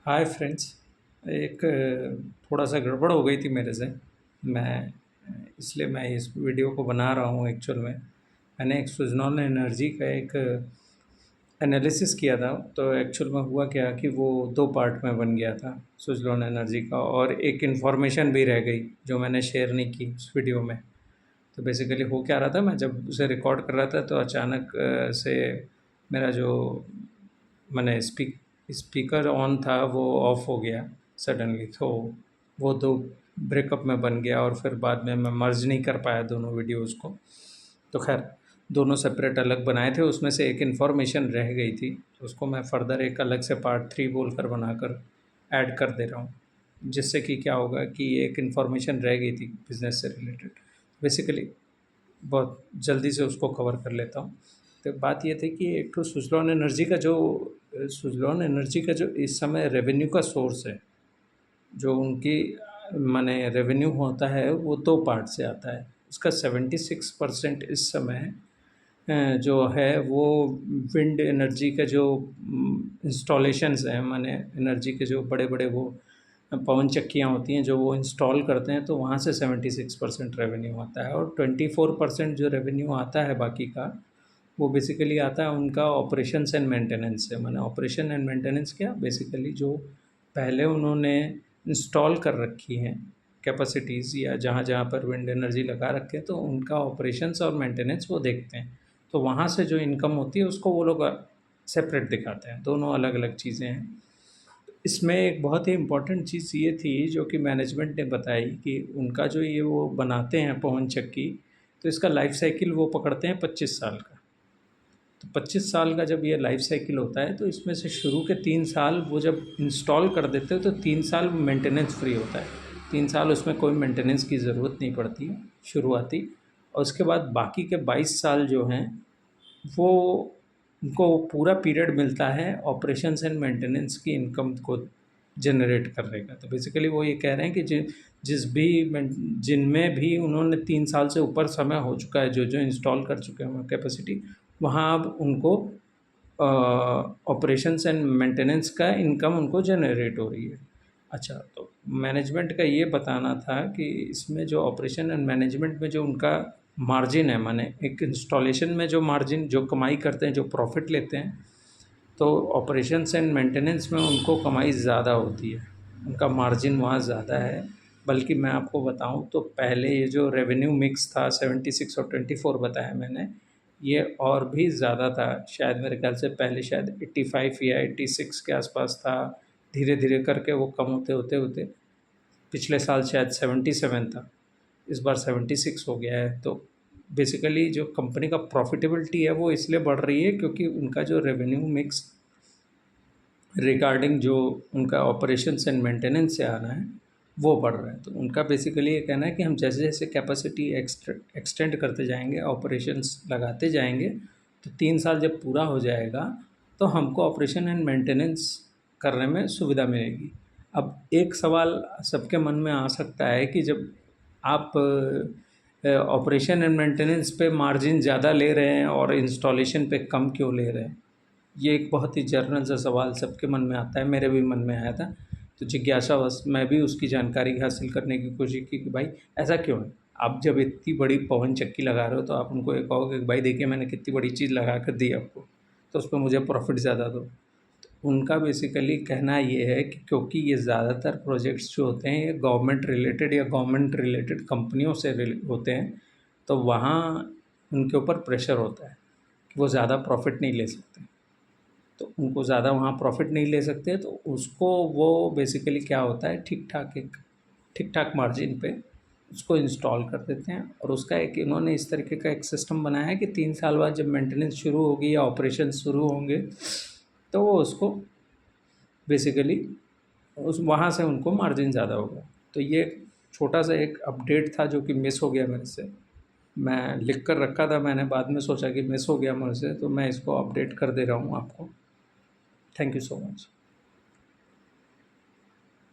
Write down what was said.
Hi friends. एक थोड़ा सा गड़बड़ हो गई थी मेरे से। मैं इसलिए मैं इस वीडियो को बना रहा हूँ। एक्चुअल में मैंने एक सुजनॉन एनर्जी का एक एनालिसिस किया था। तो एक्चुअल में हुआ क्या कि वो दो पार्ट में बन गया था सुजलॉन एनर्जी का, और एक इन्फॉर्मेशन भी रह गई जो मैंने शेयर नहीं की उस वीडियो में। तो बेसिकली हो क्या रहा था, मैं जब उसे रिकॉर्ड कर रहा था तो अचानक से मेरा जो मैंने स्पीकर ऑन था वो ऑफ हो गया सडनली। तो वो दो ब्रेकअप में बन गया और फिर बाद में मैं मर्ज नहीं कर पाया दोनों वीडियोज़ को। तो खैर, दोनों सेपरेट अलग बनाए थे, उसमें से एक इन्फॉर्मेशन रह गई थी तो उसको मैं फ़र्दर एक अलग से पार्ट 3 बोलकर बनाकर ऐड कर दे रहा हूँ। जिससे कि क्या होगा कि एक इन्फॉर्मेशन रह गई थी बिज़नेस से रिलेटेड, बेसिकली बहुत जल्दी से उसको कवर कर लेता हूँ। तो बात ये थी कि एक तो सुज़लॉन एनर्जी का जो इस समय रेवेन्यू का सोर्स है, जो उनकी माने रेवेन्यू होता है वो 2 पार्ट से आता है। उसका 76% इस समय जो है वो विंड एनर्जी का जो इंस्टॉलेशंस हैं, माने एनर्जी के जो बड़े-बड़े वो पवन चक्कियाँ होती हैं जो वो इंस्टॉल करते हैं, तो वहाँ से 76% रेवेन्यू आता है। और 24% जो रेवेन्यू आता है बाकी का, वो बेसिकली आता है उनका ऑपरेशंस एंड मेंटेनेंस से। माने ऑपरेशन एंड मेंटेनेंस क्या, बेसिकली जो पहले उन्होंने इंस्टॉल कर रखी हैं कैपेसिटीज़ या जहाँ-जहाँ पर विंड एनर्जी लगा रखे हैं, तो उनका ऑपरेशंस और मेंटेनेंस वो देखते हैं। तो वहाँ से जो इनकम होती है उसको वो लोग सेपरेट दिखाते हैं, दोनों अलग-अलग चीज़ें हैं। इसमें एक बहुत ही इम्पोर्टेंट चीज़ ये थी जो कि मैनेजमेंट ने बताई कि उनका जो ये वो बनाते हैं पवन चक्की, तो इसका लाइफ़ साइकिल वो पकड़ते हैं 25 साल का। तो 25 साल का जब ये लाइफ़ साइकिल होता है तो इसमें से शुरू के 3 साल वो जब इंस्टॉल कर देते हैं तो 3 साल मेंटेनेंस फ्री होता है। 3 साल उसमें कोई मेंटेनेंस की ज़रूरत नहीं पड़ती है शुरुआती। और उसके बाद बाकी के 22 साल जो हैं वो उनको पूरा पीरियड मिलता है ऑपरेशंस एंड मेंटेनेंस की इनकम को जनरेट करने का। तो बेसिकली वो ये कह रहे हैं कि जिनमें भी उन्होंने 3 साल से ऊपर समय हो चुका है, जो इंस्टॉल कर चुके हैं कैपेसिटी, वहाँ अब उनको ऑपरेशंस एंड मेंटेनेंस का इनकम उनको जनरेट हो रही है। अच्छा, तो मैनेजमेंट का ये बताना था कि इसमें जो ऑपरेशन एंड मैनेजमेंट में जो उनका मार्जिन है, माने एक इंस्टॉलेशन में जो मार्जिन जो कमाई करते हैं, जो प्रॉफ़िट लेते हैं, तो ऑपरेशंस एंड मेंटेनेंस में उनको कमाई ज़्यादा होती है, उनका मार्जिन वहाँ ज़्यादा है। बल्कि मैं आपको बताऊँ तो पहले ये जो रेवेन्यू मिक्स था 76 और 24 बताया मैंने, ये और भी ज़्यादा था। शायद मेरे ख़्याल से पहले शायद 85 या 86 के आसपास था। धीरे-धीरे करके वो कम होते-होते पिछले साल शायद 77 था, इस बार 76 हो गया है। तो बेसिकली जो कंपनी का प्रॉफ़िटेबिलिटी है वो इसलिए बढ़ रही है क्योंकि उनका जो रेवेन्यू मिक्स रिगार्डिंग जो उनका ऑपरेशंस एंड मेंटेनेंस से आना है, वो बढ़ रहा है। तो उनका बेसिकली ये कहना है कि हम जैसे-जैसे कैपेसिटी एक्सटेंड करते जाएँगे, ऑपरेशंस लगाते जाएँगे, तो 3 साल जब पूरा हो जाएगा, तो हमको ऑपरेशन एंड मेंटेनेंस करने में सुविधा मिलेगी। अब एक सवाल सबके मन में आ सकता है कि जब आप ऑपरेशन एंड मेंटेनेंस पे मार्जिन ज़्यादा ले रहे हैं और इंस्टॉलेशन पे कम क्यों ले रहे हैं? ये एक बहुत ही जनरल सा सवाल सबके मन में आता है, मेरे भी मन में आया था। तो जिज्ञासावश मैं भी उसकी जानकारी हासिल करने की कोशिश की कि भाई ऐसा क्यों है? आप जब इतनी बड़ी पवन चक्की लगा रहे हो तो आप उनको ये कहोगे कि भाई देखिए मैंने कितनी बड़ी चीज़ लगा कर दी आपको, तो उसपे मुझे प्रॉफ़िट ज़्यादा दो। तो उनका बेसिकली कहना ये है कि क्योंकि ये ज़्यादातर प्रोजेक्ट्स जो होते हैं ये गवर्नमेंट रिलेटेड या गवर्नमेंट रिलेटेड कंपनियों से होते हैं, तो वहाँ उनके ऊपर प्रेशर होता है कि वो ज़्यादा प्रॉफ़िट नहीं ले सकते। तो उनको ज़्यादा वहाँ प्रॉफ़िट नहीं ले सकते, तो उसको वो बेसिकली क्या होता है ठीक-ठाक मार्जिन पे उसको इंस्टॉल कर देते हैं। और उसका एक इन्होंने इस तरीके का एक सिस्टम बनाया है कि 3 साल बाद जब मेंटेनेंस शुरू होगी या ऑपरेशन शुरू होंगे, तो वो उसको बेसिकली उस वहाँ से उनको मार्जिन ज़्यादा होगा। तो ये छोटा-सा एक अपडेट था जो कि मिस हो गया मेरे से। मैं लिख कर रखा था, मैंने बाद में सोचा कि मिस हो गया मुझसे, तो मैं इसको अपडेट कर दे रहा हूँ आपको। Thank you so much.